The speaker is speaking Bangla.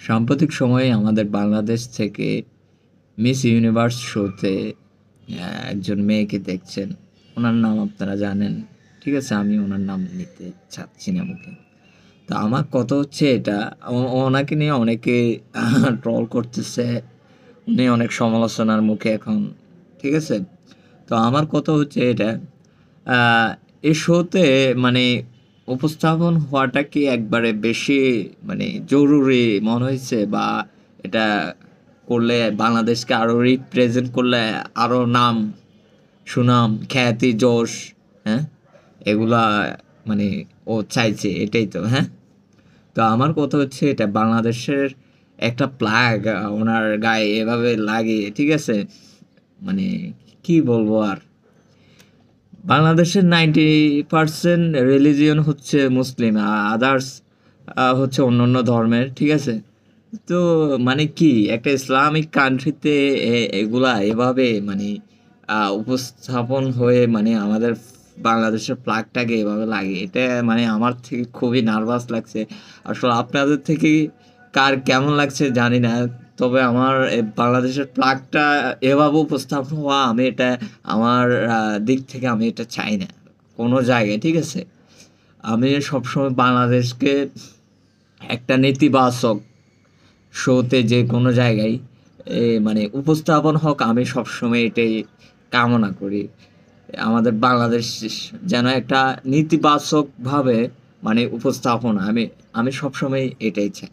সাম্প্রতিক সময়ে আমাদের বাংলাদেশ থেকে মিস ইউনিভার্স শোতে একজন মেয়েকে দেখছেন। ওনার নাম আপনারা জানেন। ঠিক আছে? আমি ওনার নাম নিতে চাচ্ছি না মুখে। তো আমার কথা হচ্ছে এটা, ওনাকে নিয়ে অনেকে ট্রল করতেছে। উনি অনেক সমালোচনার মুখে এখন। ঠিক আছে? তো আমার কথা হচ্ছে এটা, আ এই শোতে মানে উপস্থাপন হওয়াটা কি একবারে বেশি মানে জরুরি মনে হইছে? বা এটা করলে বাংলাদেশকে আরো রিপ্রেজেন্ট করলে আরো নাম, সুনাম, খ্যাতি, যশ, হ্যাঁ? এগুলা মানে ও চাইছে এটাই তো, হ্যাঁ? তো আমার কথা হচ্ছে এটা বাংলাদেশের একটা ফ্ল্যাগ ওনার গায়ে এভাবে লাগিয়ে, ঠিক আছে? মানে কি বলবো আর? বাংলাদেশের 90% রিলিজিয়ন হচ্ছে মুসলিম, আদার্স হচ্ছে অন্যান্য ধর্মের, ঠিক আছে? তো মানে কি একটা ইসলামিক কান্ট্রিতে এগুলা এভাবে মানে উপস্থাপন হয়ে মানে আমাদের বাংলাদেশের ফ্ল্যাগটাকে এভাবে লাগে, এটা মানে আমার থেকে খুবই নার্ভাস লাগছে। আসলে আপনাদের থেকে কার কেমন লাগছে জানি না, তবে আমার বাংলাদেশের ফ্ল্যাগটা এভাবে উপস্থাপন হওয়া আমি এটা আমার দিক থেকে আমি এটা চাই না কোনো জায়গায়, ঠিক আছে? আমি সবসময় বাংলাদেশকে একটা নেতিবাচক শোতে যে কোনো জায়গায় মানে উপস্থাপন হোক, আমি সবসময় এটাই কামনা করি। আমাদের বাংলাদেশ যেন একটা নেতিবাচকভাবে মানে উপস্থাপন, আমি আমি সবসময় এটাই চাই।